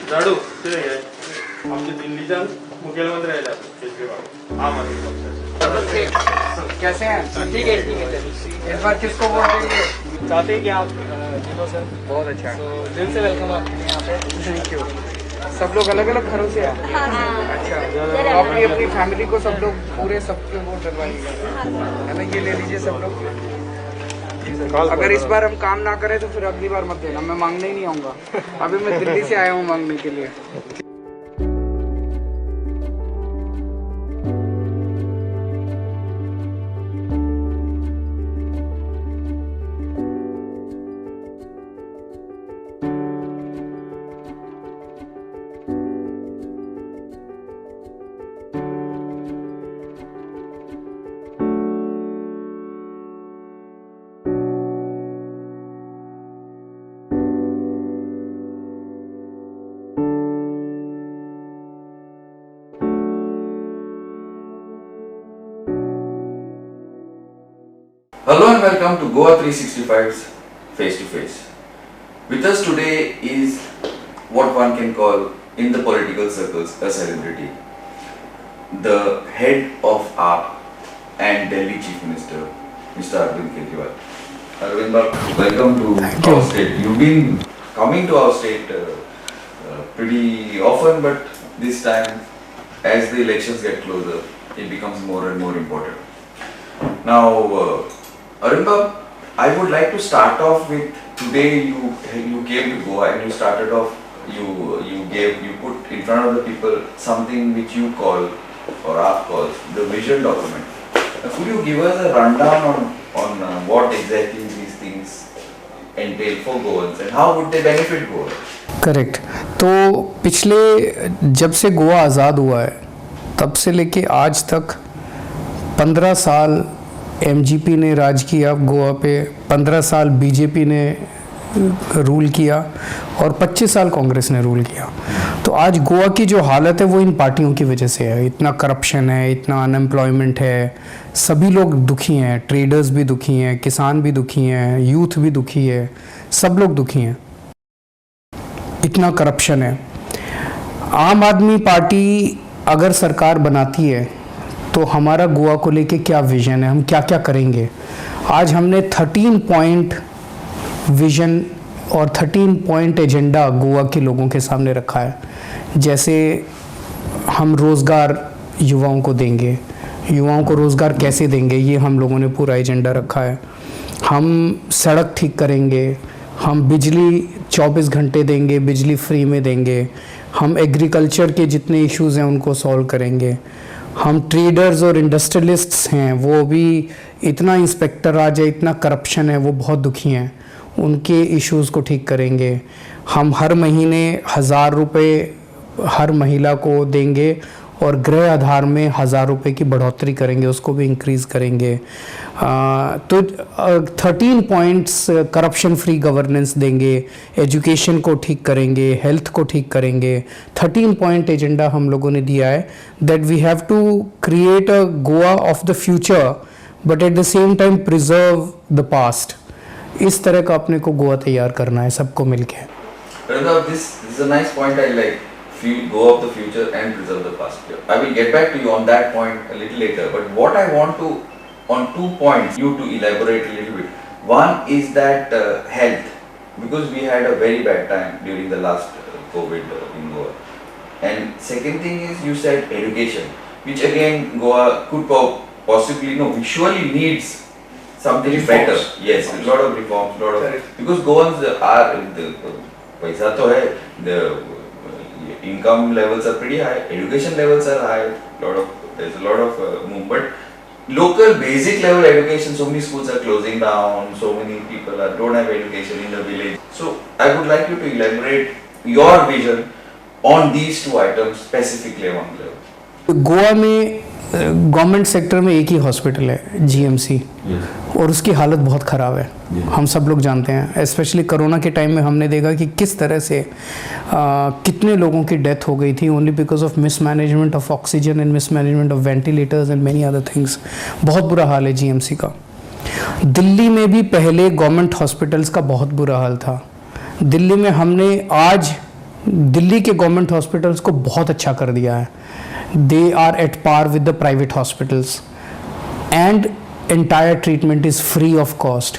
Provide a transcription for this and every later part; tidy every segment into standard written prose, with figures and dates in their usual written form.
झाडू ते आमचे दिल्लीच्या मुख्यमंत्री आहेत केजरीवाल आम आदमी पक्षाचे. कैसे हैं? ठीक है इस बार किसको वोट देंगे? चाहते हैं कि आप जीतो सर. बहुत अच्छा. तो दिल से वेलकम आपके लिए यहाँ पे. Thank you. सब लोग अलग अलग घरों से आए. अच्छा. तो अपनी अपनी फैमिली को सब लोग पूरे सबके वोट डलवाएंगे है ना. ये ले लीजिए सब लोग. अगर इस बार हम काम ना करें तो फिर अगली बार मत देना. मैं मांगने ही नहीं आऊँगा. अभी मैं दिल्ली से आया हूँ मांगने के लिए. Hello and welcome to Goa 365's Face to Face. With us today is what one can call in the political circles a celebrity. The head of AAP and Delhi Chief Minister, Mr. Arvind Kejriwal. Arvind Babu, welcome to our state. You've been coming to our state pretty often, but this time as the elections get closer, it becomes more and more important. Now, Arvind Babu, I would like to start off with today you came to Goa and you started off, you put in front of the people something which you call or AAP calls the vision document. Could you give us a rundown on what exactly these things entail for Goans and how would they benefit Goa? Correct. तो पिछले जब से गोवा आज़ाद हुआ है तब से लेके आज तक 15 साल एमजीपी ने राज किया गोवा पे, 15 साल बीजेपी ने रूल किया और 25 साल कांग्रेस ने रूल किया. तो आज गोवा की जो हालत है वो इन पार्टियों की वजह से है. इतना करप्शन है, इतना अनएम्प्लॉयमेंट है, सभी लोग दुखी हैं. ट्रेडर्स भी दुखी हैं, किसान भी दुखी हैं, यूथ भी दुखी है, सब लोग दुखी हैं. इतना करप्शन है. आम आदमी पार्टी अगर सरकार बनाती है तो हमारा गोवा को लेके क्या विज़न है, हम क्या क्या करेंगे. आज हमने 13 पॉइंट विज़न और 13 पॉइंट एजेंडा गोवा के लोगों के सामने रखा है. जैसे हम रोज़गार युवाओं को देंगे, युवाओं को रोज़गार कैसे देंगे, ये हम लोगों ने पूरा एजेंडा रखा है. हम सड़क ठीक करेंगे, हम बिजली 24 घंटे देंगे, बिजली फ्री में देंगे. हम एग्रीकल्चर के जितने इश्यूज़ हैं उनको सॉल्व करेंगे. हम ट्रेडर्स और इंडस्ट्रियलिस्ट्स हैं, वो भी इतना इंस्पेक्टर आ जाए, इतना करप्शन है, वो बहुत दुखी हैं, उनके इश्यूज़ को ठीक करेंगे. हम हर महीने 1000 रुपये हर महिला को देंगे और गृह आधार में 1000 रुपये की बढ़ोतरी करेंगे, उसको भी इंक्रीज़ करेंगे. तो 13 पॉइंट्स करप्शन फ्री गवर्नेंस देंगे, एजुकेशन को ठीक करेंगे, हेल्थ को ठीक करेंगे. 13 पॉइंट एजेंडा हम लोगों ने दिया है that we have to create a Goa of the future but at the same time preserve the past. इस तरह का अपने को गोवा तैयार करना है सबको मिलके. This is a nice point. I like go of the future and preserve the past. I will get back to you on that point a little later, but what I want to on 2 points you to elaborate a little bit. One is that health, because we had a very bad time during the last COVID in Goa, and second thing is you said education, which again Goa could possibly visually needs something better. Yes, a lot of reforms, because Goans are paisa to hai, the income levels are pretty high, education levels are high, there's a lot of movement. Local basic level education, so many schools are closing down, so many people don't have education in the village. So I would like you to elaborate your vision on these two items specifically among them. Goa में government sector में एक ही hospital है, GMC, और उसकी हालत बहुत ख़राब है. हम सब लोग जानते हैं. स्पेशली कोरोना के टाइम में हमने देखा कि किस तरह से कितने लोगों की डेथ हो गई थी only because of mismanagement of oxygen and mismanagement of ventilators and many other things. बहुत बुरा हाल है जीएमसी का. दिल्ली में भी पहले गवर्नमेंट हॉस्पिटल्स का बहुत बुरा हाल था. दिल्ली में हमने आज दिल्ली के गवर्नमेंट हॉस्पिटल्स को बहुत अच्छा कर दिया है. They are at par with the private hospitals and entire treatment is free of cost.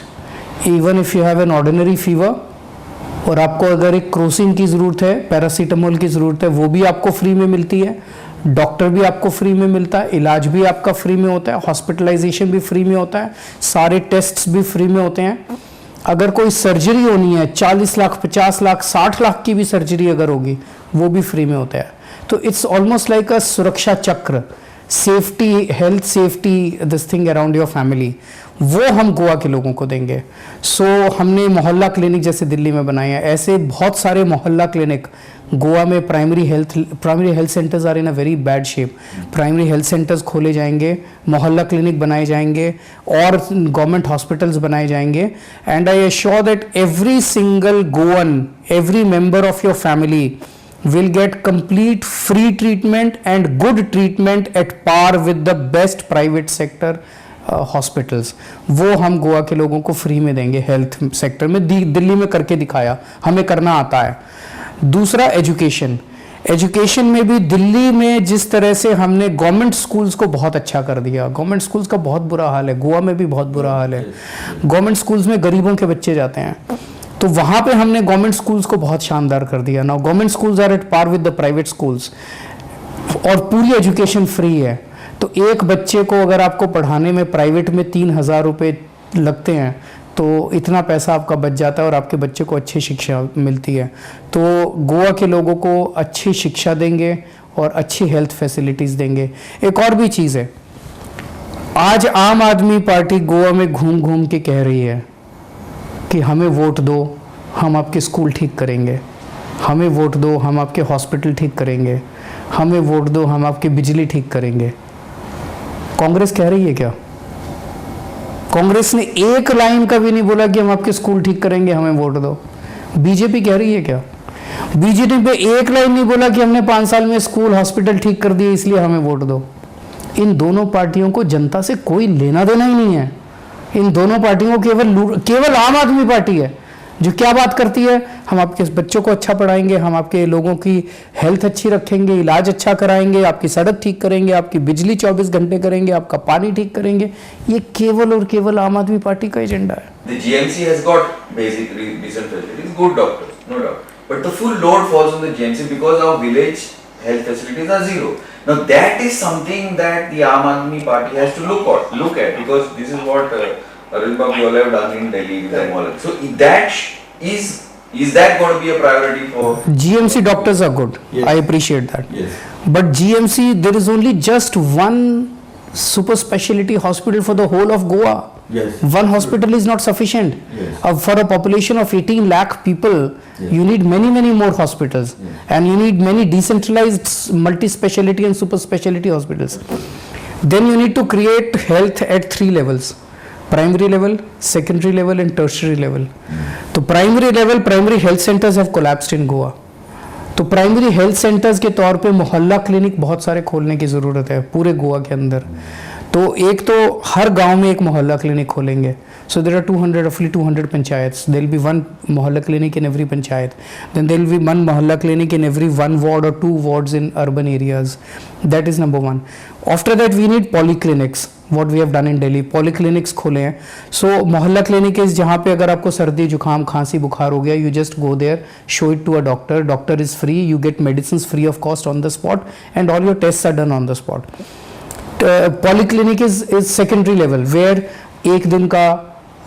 Even if you have an ordinary fever और आपको अगर एक क्रोसिन की ज़रूरत है, पैरासीटामोल की ज़रूरत है, वो भी आपको फ्री में मिलती है. डॉक्टर भी आपको फ्री में मिलता है, इलाज भी आपका फ्री में होता है, हॉस्पिटलाइजेशन भी फ्री में होता है, सारे टेस्ट्स भी फ्री में होते हैं. अगर कोई सर्जरी होनी है 40 लाख 50 लाख 60 लाख की भी सर्जरी अगर होगी वो भी फ्री में होता है. तो इट्स ऑलमोस्ट लाइक अ सुरक्षा चक्र, safety, health safety, this thing around your family, वो हम गोवा के लोगों को देंगे. सो हमने मोहल्ला क्लिनिक जैसे दिल्ली में बनाए हैं, ऐसे बहुत सारे मोहल्ला क्लिनिक गोवा में. Primary health centres are in a very bad shape. Primary health centres खोले जाएंगे, मोहल्ला क्लिनिक बनाए जाएंगे और गवर्नमेंट हॉस्पिटल्स बनाए जाएंगे. And I assure that every single Goan, every member of your family will get complete free treatment and good treatment at par with the best private sector hospitals. वो हम गोवा के लोगों को फ्री में देंगे हेल्थ सेक्टर में. दिल्ली में करके दिखाया, हमें करना आता है. दूसरा एजुकेशन में भी दिल्ली में जिस तरह से हमने गवर्नमेंट स्कूल्स को बहुत अच्छा कर दिया. गवर्नमेंट स्कूल्स का बहुत बुरा हाल है, गोवा में भी बहुत बुरा हाल है. गवर्नमेंट स्कूल्स में गरीबों के बच्चे जाते हैं, तो वहाँ पे हमने गवर्नमेंट स्कूल्स को बहुत शानदार कर दिया. Now government schools are at par with the private schools और पूरी एजुकेशन फ्री है. तो एक बच्चे को अगर आपको पढ़ाने में प्राइवेट में 3,000 रुपये लगते हैं तो इतना पैसा आपका बच जाता है और आपके बच्चे को अच्छी शिक्षा मिलती है. तो गोवा के लोगों को अच्छी शिक्षा देंगे और अच्छी हेल्थ फैसिलिटीज़ देंगे. एक और भी चीज़ है, आज आम आदमी पार्टी गोवा में घूम घूम के कह रही है कि हमें वोट दो, हम आपके स्कूल ठीक करेंगे, हमें वोट दो, हम आपके हॉस्पिटल ठीक करेंगे, हमें वोट दो, हम आपकी बिजली ठीक करेंगे. कांग्रेस कह रही है क्या? कांग्रेस ने एक लाइन का भी नहीं बोला कि हम आपके स्कूल ठीक करेंगे, हमें वोट दो. बीजेपी कह रही है क्या? बीजेपी पे एक लाइन नहीं बोला कि हमने 5 साल में स्कूल हॉस्पिटल ठीक कर दिए इसलिए हमें वोट दो. इन दोनों पार्टियों को जनता से कोई लेना देना ही नहीं है. इन दोनों पार्टियों को केवल आम आदमी पार्टी है जो क्या बात करती है, हम आपके बच्चों को अच्छा पढ़ाएंगे, हम आपके लोगों की हेल्थ अच्छी रखेंगे, इलाज अच्छा कराएंगे, आपकी सड़क ठीक करेंगे, आपकी बिजली 24 घंटे करेंगे, आपका पानी ठीक करेंगे. ये केवल और केवल आम आदमी पार्टी का एजेंडा है. The GMC has got basic decent facilities, good doctors, no doubt. But the full load falls on the GMC because our village health facilities are zero. Now that is something that the Aam Aadmi Party has to look at because this is what Arvind Babu have done in Delhi with the Molan. So that is that going to be a priority for GMC? Doctors are good. Yes. I appreciate that. Yes. But GMC, there is only just one super specialty hospital for the whole of Goa. Yes. One hospital is not sufficient. Yes. For a population of 18 lakh people, Yes. you need many more hospitals. Yes. And you need many decentralized multi-speciality and super specialty hospitals. Then you need to create health at 3 levels. Primary level, secondary level and tertiary level. तो primary health centers have collapsed in Goa. तो primary health centres के तौर पे मोहल्ला clinic बहुत सारे खोलने की ज़रूरत है पूरे गोवा के अंदर. तो एक तो हर गांव में एक मोहल्ला क्लिनिक खोलेंगे. So there are roughly 200 panchayats. There will be one mohalla clinic in every panchayat. Then there will be one mohalla clinic in every 1 ward or 2 wards in urban areas. That is number 1. After that we need polyclinics. What we have done in Delhi, polyclinics खोले हैं. So मोहल्ला clinic इस जहाँ पे अगर आपको सर्दी जुकाम खांसी बुखार हो गया, you just go there, show it to a doctor. Doctor is free, you get medicines free of cost on the spot, and all your tests are done on the spot. Polyclinic is secondary level where एक दिन का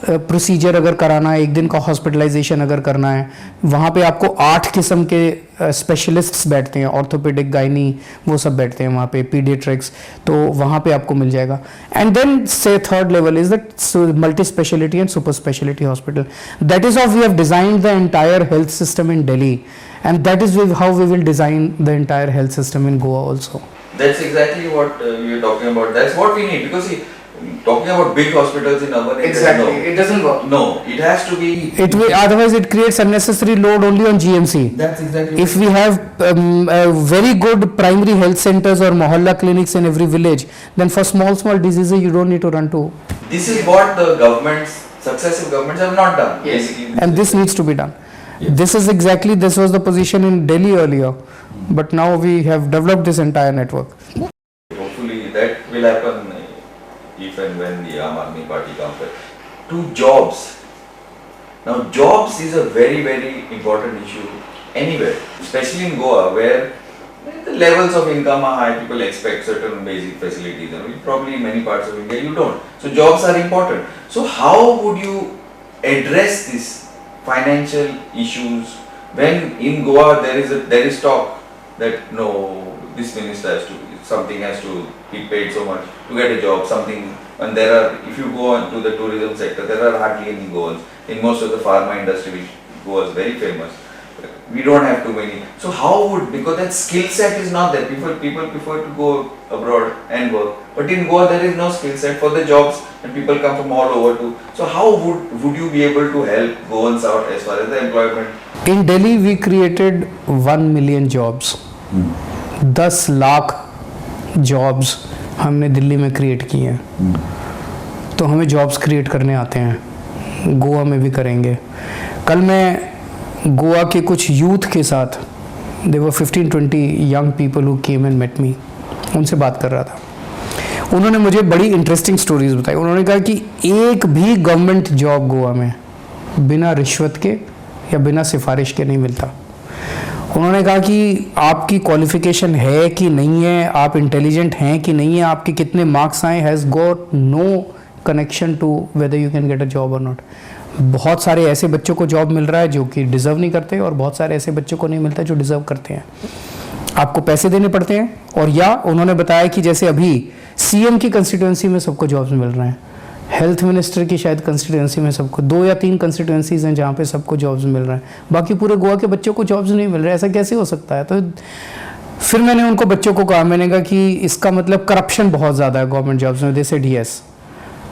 procedure अगर कराना है, एक दिन का hospitalisation अगर करना है, वहाँ पे आपको 8 किस्म के स्पेशलिस्ट्स बैठते हैं, ऑर्थोपेडिक, गायनी, वो सब बैठते हैं वहाँ पे, पीडियाट्रिक्स, तो वहाँ पे आपको मिल जाएगा. एंड देन से third level is that multi speciality and super speciality hospital. That is how we have designed the entire health system in Delhi, and that is how we will design the entire health system in Goa also. That's exactly what we are talking about. That's what we need because see, talking about big hospitals in urban areas. Exactly. No. It doesn't work. No, it has to be. It will, otherwise it creates unnecessary load only on GMC. That's exactly. If we have very good primary health centers or mohalla clinics in every village, then for small diseases you don't need to run to. This is what the successive governments have not done. Yes. Basically. And this needs to be done. This was the position in Delhi earlier, but now we have developed this entire network. Hopefully that will happen if and when the Aam Aadmi Party comes back. To jobs. Now jobs is a very, very important issue anywhere, especially in Goa, where the levels of income are high, people expect certain basic facilities, and probably in many parts of India you don't. So jobs are important. So how would you address this financial issues when in Goa there is talk that no, this minister something has to be paid so much to get a job, something, and there are, if you go on to the tourism sector, there are hardly any Goans. In most of the pharma industry, which Goa is very famous, we don't have too many. So how would, because that skill set is not there, people prefer to go abroad and work, but in Goa there is no skill set for the jobs and people come from all over too. So how would you be able to help Goans out as far as the employment? In Delhi we created 1 million jobs. 10 lakh jobs हमने दिल्ली में create किए हैं. तो हमें jobs create करने आते हैं, गोवा में भी करेंगे. कल मैं गोवा के कुछ यूथ के साथ, they were 15-20 young people who came and met me, उनसे बात कर रहा था. उन्होंने मुझे बड़ी इंटरेस्टिंग स्टोरीज बताई. उन्होंने कहा कि एक भी गवर्नमेंट जॉब गोवा में बिना रिश्वत के या बिना सिफारिश के नहीं मिलता. उन्होंने कहा कि आपकी क्वालिफिकेशन है कि नहीं है, आप इंटेलिजेंट हैं कि नहीं है, आपके कितने मार्क्स आए, has got no connection to whether you can get a job or not. बहुत सारे ऐसे बच्चों को जॉब मिल रहा है जो कि डिज़र्व नहीं करते, और बहुत सारे ऐसे बच्चों को नहीं मिलता जो डिज़र्व करते हैं. आपको पैसे देने पड़ते हैं. और या उन्होंने बताया कि जैसे अभी सीएम की कंस्टिट्यूएंसी में सबको जॉब्स मिल रहे हैं, हेल्थ मिनिस्टर की शायद कंस्टिट्यूएंसी में सबको 2 या 3 कंस्टिट्यूएंसीज हैं जहाँ पे सबको जॉब्स मिल रहे हैं, बाकी पूरे गोवा के बच्चों को जॉब्स नहीं मिल रहे. ऐसा कैसे हो सकता है? तो फिर मैंने उनको बच्चों को कहा, मैंने कहा कि इसका मतलब करप्शन बहुत ज़्यादा है गवर्नमेंट जॉब्स में. They said yes.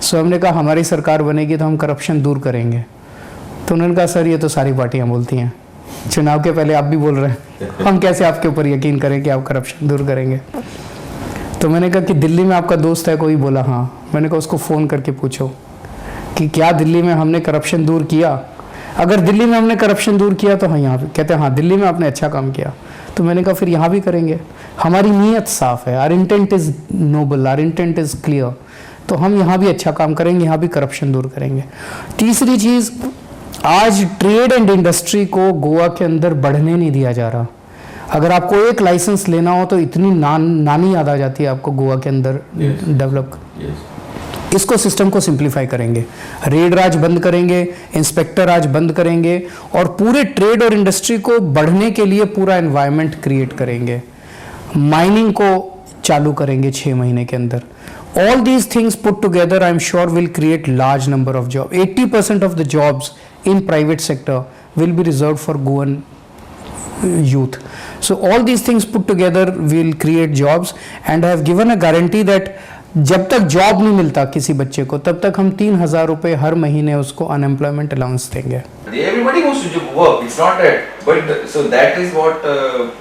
सो हमने कहा हमारी सरकार बनेगी तो हम करप्शन दूर करेंगे. तो उन्होंने कहा सर ये तो सारी पार्टियाँ बोलती हैं, चुनाव के पहले आप भी बोल रहे हैं, हम कैसे आपके ऊपर यकीन करें कि आप करप्शन दूर करेंगे. तो मैंने कहा कि दिल्ली में आपका दोस्त है कोई? बोला हाँ. मैंने कहा उसको फ़ोन करके पूछो कि क्या दिल्ली में हमने करप्शन दूर किया. अगर दिल्ली में हमने करप्शन दूर किया तो हाँ यहाँ पे कहते हैं हाँ दिल्ली में आपने अच्छा काम किया. तो मैंने कहा फिर यहाँ भी करेंगे. हमारी नीयत साफ़ है, our intent is noble, our intent is clear. तो हम यहाँ भी अच्छा काम करेंगे, यहाँ भी करप्शन दूर करेंगे. तीसरी चीज़, आज ट्रेड एंड इंडस्ट्री को गोवा के अंदर बढ़ने नहीं दिया जा रहा. अगर आपको एक लाइसेंस लेना हो तो इतनी नानी याद आ जाती है आपको गोवा के अंदर डेवलप. इसको सिस्टम को सिंप्लीफाई करेंगे, रेड राज बंद करेंगे, इंस्पेक्टर राज बंद करेंगे, और पूरे ट्रेड और इंडस्ट्री को बढ़ने के लिए पूरा एनवायरनमेंट क्रिएट करेंगे. माइनिंग को चालू करेंगे 6 महीने के अंदर. All these things put together, I am sure, will create large number of jobs. 80% of the jobs in private sector will be reserved for Goan youth. So all these things put together will create jobs, and I have given a guarantee that जब तक job नहीं मिलता किसी बच्चे को तब तक हम 3,000 रुपए हर महीने उसको अनएम्प्लॉयमेंट अलाउंस देंगे. Everybody wants to work. It's not that, but so that is what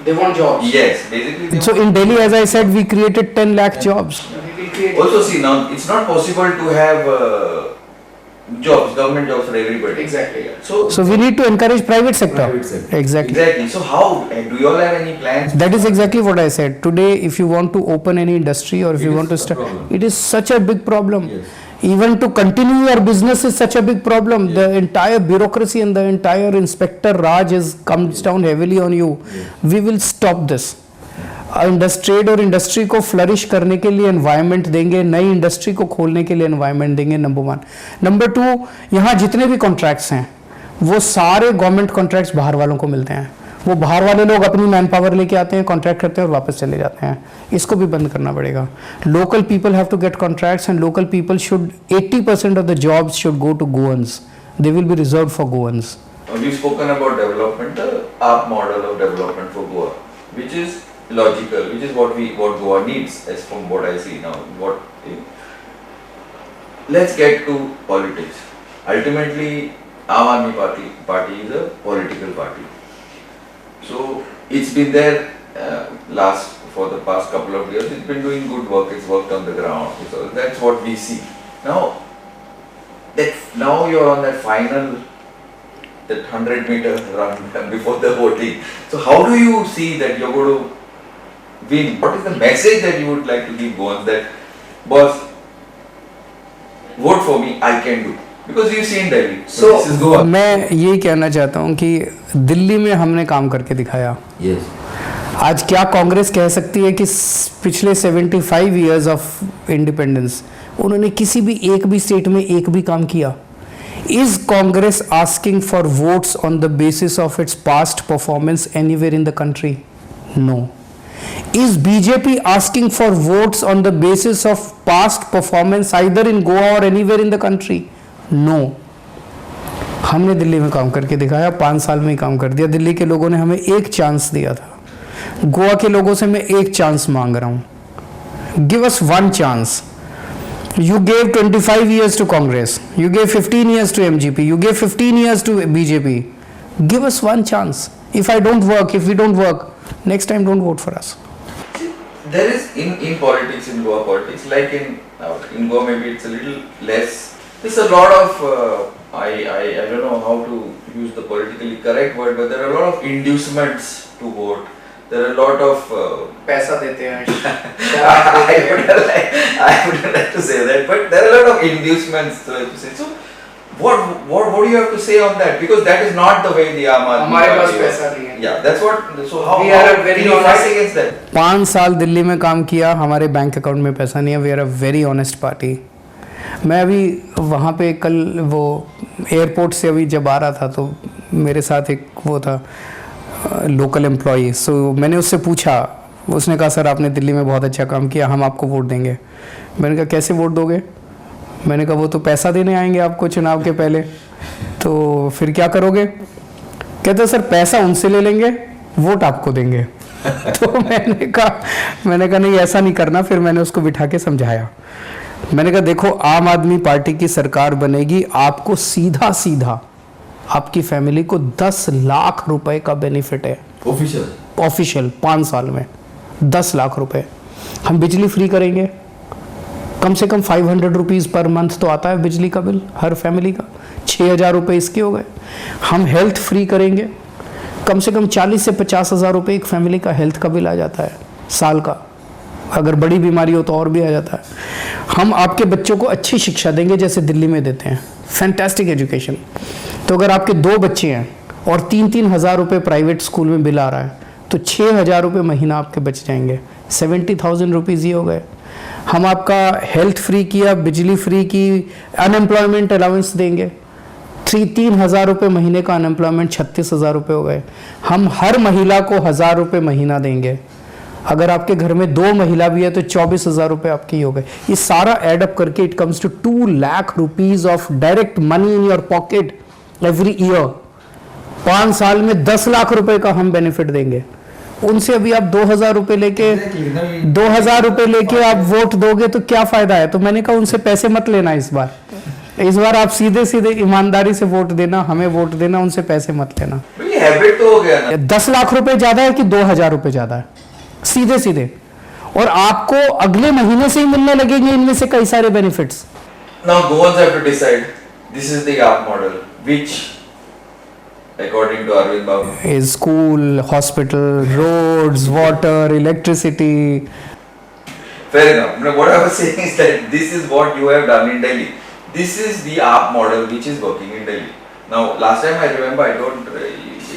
They want jobs. Yes, basically. They So in Delhi, as I said, we created 10 lakh jobs. also see now it's not possible to have jobs, government jobs for everybody. Exactly. So we need to encourage private sector. Exactly. Exactly. So how do you all have any plans? That is exactly what I said. Today, if you want to open any industry or if you want to start, it is such a big problem. Even to continue your business is such a big problem. The entire bureaucracy and the entire inspector Raj comes down heavily on you. We will stop this. Trade और industry को flourish करने के लिए environment देंगे, नई industry को खोलने के लिए एनवायरनमेंट देंगे. नंबर 1. नंबर 2, यहाँ जितने भी कॉन्ट्रैक्ट्स हैं वो सारे गवर्नमेंट कॉन्ट्रैक्ट्स बाहर वालों को मिलते हैं. वो बाहर वाले लोग अपनी मैन पावर लेके आते हैं, कॉन्ट्रैक्ट करते हैं और वापस चले जाते हैं. इसको भी बंद करना पड़ेगा. Local people have to get contracts and local people should 80% of the jobs should go to Goans. They will be reserved for Goans. You've spoken about development, the ARP model of development for Goa, which is logical, which is what Goa needs, as from what I see now. Let's get to politics. Ultimately, Aam Aadmi Party is a political party. So it's been there for the past couple of years. It's been doing good work. It's worked on the ground. So that's what we see. Now you're on that that 100-meter run before the voting. So how do you see that you're going to win? What is the message that you would like to give Goans that, boss, vote for me, I can do? Because you see in Delhi. So this is Goa. मैं यही कहना चाहता हूँ कि दिल्ली में हमने काम करके दिखाया. Yes. आज क्या कांग्रेस कह सकती है कि पिछले 75 इयर्स ऑफ इंडिपेंडेंस उन्होंने किसी भी एक भी स्टेट में एक भी काम किया? Is Congress asking for votes on the basis of its past performance anywhere in the country? No. Is BJP asking for votes on the basis of past performance either in Goa और anywhere in the country? No. हमने दिल्ली में काम करके दिखाया, 5 साल में ही काम कर दिया. दिल्ली के लोगों ने हमें एक चांस दिया था. गोवा के लोगों से मैं एक चांस मांग रहा हूं. Give us one chance. You gave 25 years to Congress. You gave 15 years to MGP. You gave 15 years to BJP. Give us one chance. If I don't work, if we don't work, next time don't vote for us. There is in politics, in Goa politics, like in Goa maybe it's a little less. There's a lot of I don't know how to use the politically correct word, but there are a lot of inducements to vote. There are a lot of पैसा देते हैं. I wouldn't like to say that, but there are a lot of inducements to say. So, what do you have to say on that? Because that is not the way the Aam Aadmi हमारे पास Party पैसा was. नहीं है. Yeah, that's what. So how We are a very can you fight honest- against that? 5 साल दिल्ली में काम किया, हमारे bank account में पैसा नहीं है. We are a very honest party. मैं अभी वहाँ पे कल वो एयरपोर्ट से अभी जब आ रहा था तो मेरे साथ एक वो था लोकल एम्प्लॉई. सो मैंने उससे पूछा, उसने कहा सर आपने दिल्ली में बहुत अच्छा काम किया, हम आपको वोट देंगे. मैंने कहा कैसे वोट दोगे? मैंने कहा वो तो पैसा देने आएंगे आपको चुनाव के पहले, तो फिर क्या करोगे? कहते सर पैसा उनसे ले लेंगे, वोट आपको देंगे. तो मैंने कहा नहीं ऐसा नहीं करना. फिर मैंने उसको बिठा के समझाया. मैंने कहा देखो आम आदमी पार्टी की सरकार बनेगी, आपको सीधा सीधा आपकी फैमिली को 10 लाख रुपए का बेनिफिट है. ऑफिशियल 5 साल में 10 लाख रुपए. हम बिजली फ्री करेंगे, कम से कम 500 रुपीज़ पर मंथ तो आता है बिजली का बिल हर फैमिली का. 6,000 रुपये इसके हो गए. हम हेल्थ फ्री करेंगे, कम से कम 40 से 50 हज़ार रुपये एक फैमिली का हेल्थ का बिल आ जाता है साल का. अगर बड़ी बीमारी हो तो और भी आ जाता है. हम आपके बच्चों को अच्छी शिक्षा देंगे जैसे दिल्ली में देते हैं, फैंटास्टिक एजुकेशन. तो अगर आपके 2 बच्चे हैं और 3-3 हज़ार रुपये प्राइवेट स्कूल में बिल आ रहा है तो 6,000 रुपये महीना आपके बच जाएंगे. 70,000 रुपीज़ ये हो गए. हम आपका हेल्थ फ्री किया, बिजली फ्री की, अनएम्प्लॉयमेंट अलाउंस देंगे. 3 हज़ार रुपये महीने का अनएम्प्लॉयमेंट 36,000 रुपये हो गए. हम हर महिला को 1,000 रुपये महीना देंगे. अगर आपके घर में 2 महिला भी है तो 24,000 रुपये आपके हो गए. ये सारा एडअप करके it comes to 2 lakh rupees of direct money in your pocket every year. 5 साल में 10 लाख रुपए का हम बेनिफिट देंगे. उनसे अभी आप 2,000 रुपये लेके 2,000 रुपये लेके आप वोट दोगे तो क्या फायदा है? तो मैंने कहा उनसे पैसे मत लेना इस बार आप सीधे सीधे ईमानदारी से वोट देना, हमें वोट देना, उनसे पैसे मत लेना. हैबिट तो हो गया ना. 10 लाख रुपए ज्यादा है कि 2,000 रुपये ज्यादा है? सीधे सीधे. और आपको अगले महीने से ही मिलने लगेंगे इनमें से कई सारे benefits. Now Goans have to decide. This is the AAP model, which, according to Arvind Babu, is school, hospital, roads, water, electricity. fair enough. Now, what I was saying is that this is what you have done in Delhi. This is the AAP model which is working in Delhi. Now, last time I remember, I don't.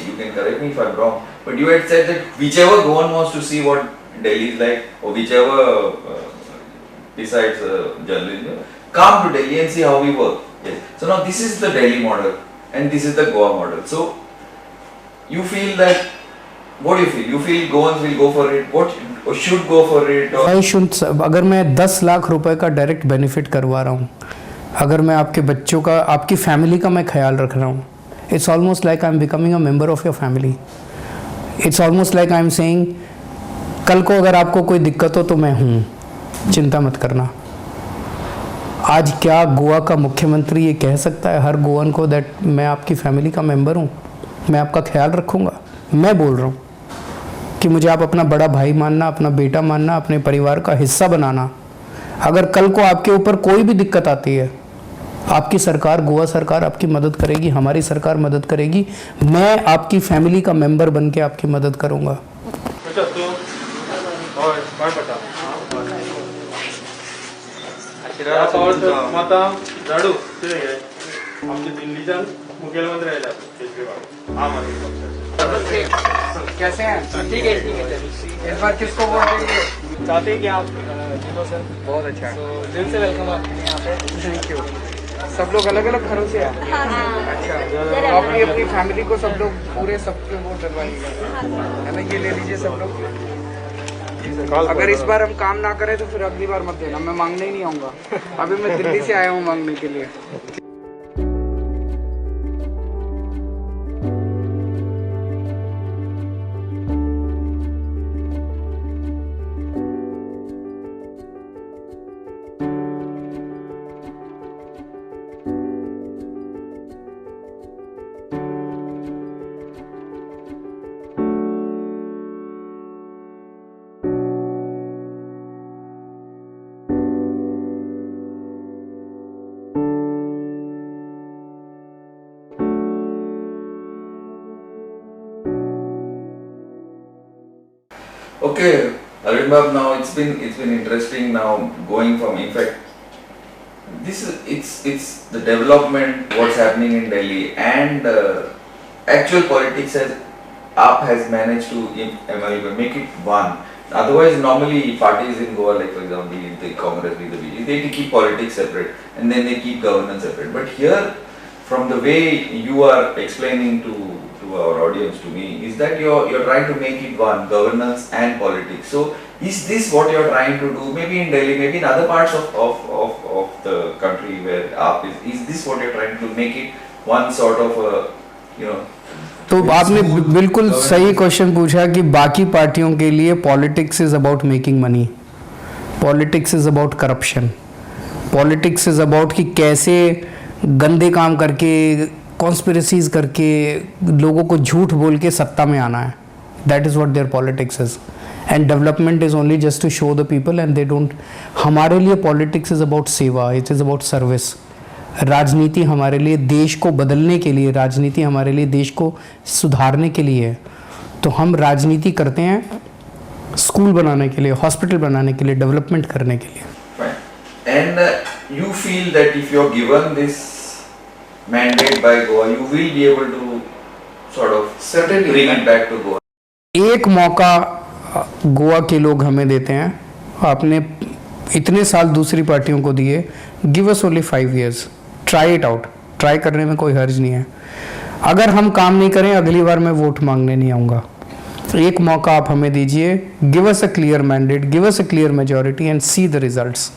You can correct me if I'm wrong, but you had said that whichever Goan wants to see what Delhi is like, or whichever besides journalism, come to Delhi and see how we work. Yes. So now this is the Delhi model, and this is the Goa model. So you feel that. What do you feel? You feel Goans will go for it? What or should go for it? Or I should. अगर मैं 10 लाख रुपए का direct benefit करवा रहा हूँ, अगर मैं आपके बच्चों का, आपकी फैमिली का मैं ख्याल रख रहा हूँ, it's almost like I am becoming a member of your family. It's almost like I am saying कल को अगर आपको कोई दिक्कत हो तो मैं हूँ, चिंता मत करना. आज क्या गोवा का मुख्यमंत्री ये कह सकता है हर गोवन को दैट मैं आपकी फैमिली का मेंबर हूँ, मैं आपका ख्याल रखूँगा? मैं बोल रहा हूँ कि मुझे आप अपना बड़ा भाई मानना, अपना बेटा मानना, अपने परिवार का हिस्सा बनाना. अगर कल को आपके ऊपर कोई भी दिक्कत आती है, आपकी सरकार, गोवा सरकार आपकी मदद करेगी, हमारी सरकार मदद करेगी। मैं आपकी फैमिली का मेंबर बन के आपकी मदद करूंगा। बेटा तू होय काय बेटा आशीर्वाद माता झाडू तिथे घे आमचे दिल्लीच्या मुख्यमंत्री आले केजरीवाल आम आदमी पक्षाचे कैसे हैं? ठीक है। इस बार किसको वोट देंगे? चाहते हैं कि आप जीतो सर। बहुत अच्छा। तो दिल से वेलकम आपके यहाँ पे। Thank you. सब लोग अलग अलग घरों से आए? अच्छा, तो अपनी अपनी फैमिली को सब लोग पूरे सबके वोट डलवाएंगे, है ना? ये ले लीजिए सब लोग। अगर इस बार हम काम ना करें तो फिर अगली बार मत देना, मैं मांगने ही नहीं आऊँगा। अभी मैं दिल्ली से आया हूँ मांगने के लिए। Okay, Arvind Bab, now it's been interesting now going from, in fact, this is it's the development what's happening in Delhi and actual politics has managed to make it one. Otherwise, normally parties in Goa, like for example, the Congress, the BJP, they keep politics separate and then they keep governance separate. But here, from the way you are explaining to our audience, to me, is that you're trying to make it one, governance and politics. So is this what you're trying to do? Maybe in Delhi, maybe in other parts of the country where AAP is this what you're trying to make it one sort of a, तो आपने बिल्कुल सही question पूछा कि बाकी पार्टियों के लिए politics is about making money, politics is about corruption, politics is about कि कैसे गंदे काम करके, कॉन्स्पिरेसीज करके, लोगों को झूठ बोल के सत्ता में आना है। That is what their politics is and development is only just to show the people and they don't. हमारे लिए politics is about seva, it is about service. राजनीति हमारे लिए देश को बदलने के लिए, राजनीति हमारे लिए देश को सुधारने के लिए है। तो हम राजनीति करते हैं स्कूल बनाने के लिए, हॉस्पिटल बनाने के लिए, डेवलपमेंट करने के लिए। And you feel that if you're given this mandate by Goa, you will be able to sort of Certainly bring it back to Goa. एक मौका गोवा के लोग हमें देते हैं, आपने इतने साल दूसरी पार्टियों को दिए, give us only 5 years, try it out. Try करने में कोई हर्ज नहीं है। अगर हम काम नहीं करें, अगली बार मैं वोट मांगने नहीं आऊँगा। एक मौका आप हमें दीजिए, give us a clear mandate, give us a clear majority and see the results.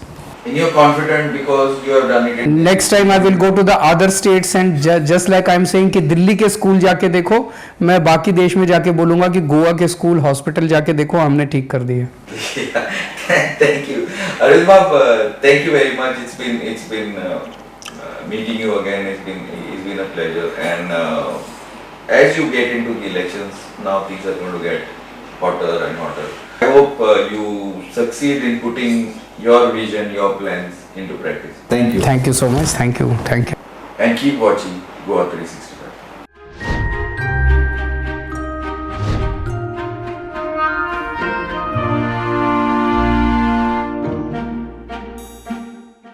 And you're confident because you have done it in next time I will go to the other states and just like I am saying कि दिल्ली के school जाके देखो, मैं बाकी देश में जाके बोलूंगा कि गोवा के स्कूल, हॉस्पिटल जाके देखो, हमने ठीक कर दिए। Thank you, Arvind Bab. Thank you very much. It's been meeting you again. It's been a pleasure. And as you get into the elections, now things are going to get hotter and hotter. I hope you succeed in putting your vision, your plans into practice. Thank you. Thank you so much, thank you. And keep watching Goa 360.